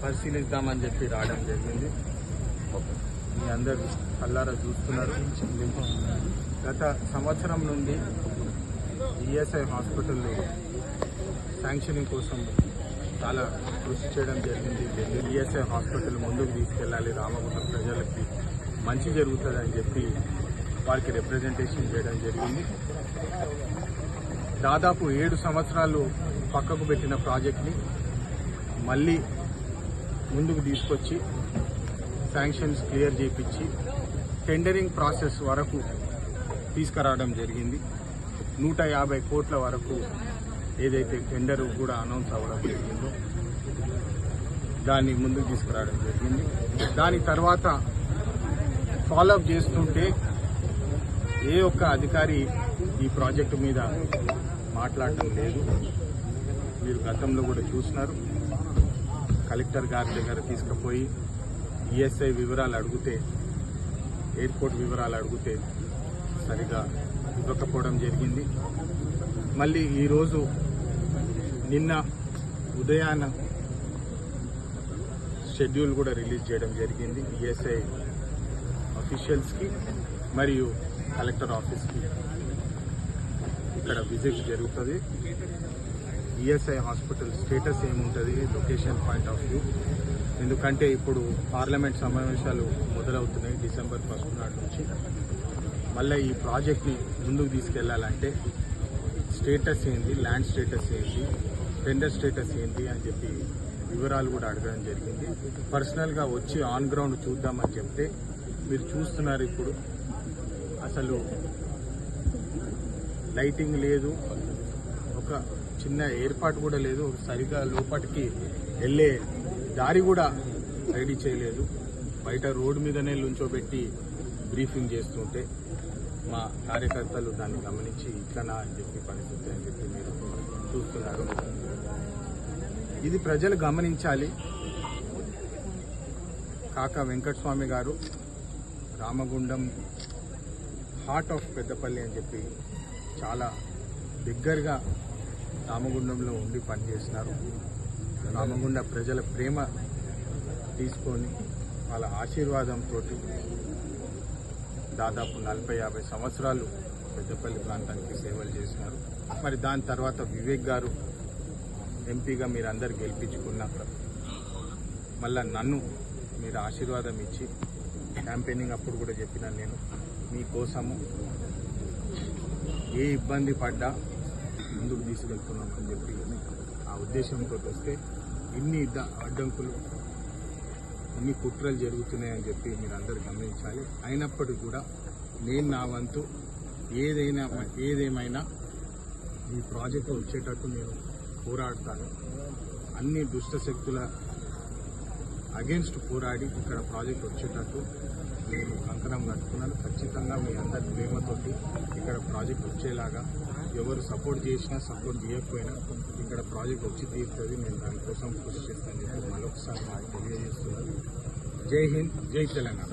పరిశీలిద్దామని చెప్పి రావడం జరిగింది. మీ అందరూ కళ్ళారా చూస్తున్నారు. గత సంవత్సరం నుండి ఈఎస్ఐ హాస్పిటల్ శాంక్షనింగ్ కోసం చాలా కృషి చేయడం జరిగింది. ఈఎస్ఐ హాస్పిటల్ ముందుకు తీసుకెళ్లాలి, రామగుండం ప్రజలకి మంచి జరుగుతుందని చెప్పి వారికి రిప్రజెంటేషన్ చేయడం జరిగింది. దాదాపు 7 సంవత్సరాలు పక్కకు పెట్టిన ప్రాజెక్ట్ని మళ్ళీ ముందుకు తీసుకొచ్చి శాంక్షన్స్ క్లియర్ చేయించి టెండరింగ్ ప్రాసెస్ వరకు తీసుకురావడం జరిగింది. 150 కోట్ల వరకు ఏదైతే టెండర్ కూడా అనౌన్స్ అవ్వడం జరిగిందో దాన్ని ముందుకు తీసుకురావడం జరిగింది. దాని తర్వాత ఫాలోఅప్ చేస్తుంటే ఏ ఒక్క అధికారి ఈ ప్రాజెక్టు మీద మాట్లాడటం లేదు. మీరు గతంలో కూడా చూసినారు. కలెక్టర్ గారి దగ్గర తీసుకుపోయి ఈఎస్ఐ వివరాలు అడిగితే, ఎయిర్పోర్ట్ వివరాలు అడిగితే సరిగా ఇవ్వకపోవడం జరిగింది. మళ్ళీ ఈరోజు నిన్న ఉదయాన షెడ్యూల్ కూడా రిలీజ్ చేయడం జరిగింది. ఈఎస్ఐ అఫీషియల్స్కి మరియు కలెక్టర్ ఆఫీస్కి ఇక్కడ విజిట్ జరుగుతుంది. ఈఎస్ఐ హాస్పిటల్ స్టేటస్ ఏముంటుంది లొకేషన్ పాయింట్ ఆఫ్ వ్యూ, ఎందుకంటే ఇప్పుడు పార్లమెంట్ సమావేశాలు మొదలవుతున్నాయి డిసెంబర్ 1 నాటి నుంచి. మళ్ళీ ఈ ప్రాజెక్ట్ని ముందుకు తీసుకెళ్లాలంటే స్టేటస్ ఏంటి, ల్యాండ్ స్టేటస్ ఏంటి, టెండర్ స్టేటస్ ఏంటి అని చెప్పి వివరాలు కూడా అడగడం జరిగింది. పర్సనల్గా వచ్చి ఆన్ గ్రౌండ్ చూద్దామని చెప్తే మీరు చూస్తున్నారు. ఇప్పుడు అసలు లైటింగ్ లేదు, ఒక చిన్న ఏర్పాటు కూడా లేదు, సరిగా లోపలికి వెళ్ళే దారి కూడా రెడీ చేయలేదు. బయట రోడ్డు మీదనే లుంచోబెట్టి బ్రీఫింగ్ చేస్తుంటే మా కార్యకర్తలు దాన్ని గమనించి ఇట్లనా అని చెప్పి పరిస్థితి అని చెప్పి మీరు చూస్తున్నారు. ఇది ప్రజలు గమనించాలి. కాకా వెంకటస్వామి గారు రామగుండం హార్ట్ ఆఫ్ పెద్దపల్లి అని చెప్పి చాలా దగ్గరగా రామగుండంలో ఉండి పనిచేసినారు. రామగుండ ప్రజల ప్రేమ తీసుకొని వాళ్ళ ఆశీర్వాదంతో దాదాపు 40-50 సంవత్సరాలు పెద్దపల్లి ప్రాంతానికి సేవలు చేసినారు. మరి దాని తర్వాత వివేక్ గారు ఎంపీగా మీరందరూ గెలిపించుకున్నాక మళ్ళా నన్ను మీరు ఆశీర్వాదం ఇచ్చి క్యాంపెయినింగ్ అప్పుడు కూడా చెప్పినాను, నేను మీకోసము ఏ ఇబ్బంది పడ్డా ముందుకు తీసుకెళ్తున్నామని చెప్పి ఆ ఉద్దేశంతో వస్తే ఇన్ని అడ్డంకులు, ఇన్ని కుట్రలు జరుగుతున్నాయని చెప్పి మీరు అందరూ గమనించాలి. అయినప్పటికీ కూడా నేను నా వంతు ఏదేమైనా ఈ ప్రాజెక్టు వచ్చేటట్టు నేను పోరాడతాను. అన్ని దుష్ట శక్తుల అగేన్స్ట్ పోరాడి ఇక్కడ ప్రాజెక్ట్ వచ్చేటట్టు నేను కంకణం కట్టుకున్నాను. ఖచ్చితంగా మీ అందరి ప్రేమతోటి ఇక్కడ ప్రాజెక్ట్ వచ్చేలాగా ఎవరు సపోర్ట్ చేసినా సపోర్ట్ చేయకపోయినా ఇక్కడ ప్రాజెక్ట్ వచ్చి తీరుతుంది. నేను దానికోసం కృషి చేస్తానని చెప్పి మరొకసారి నాకు తెలియజేస్తున్నాను. జై హింద్, జై తెలంగాణ.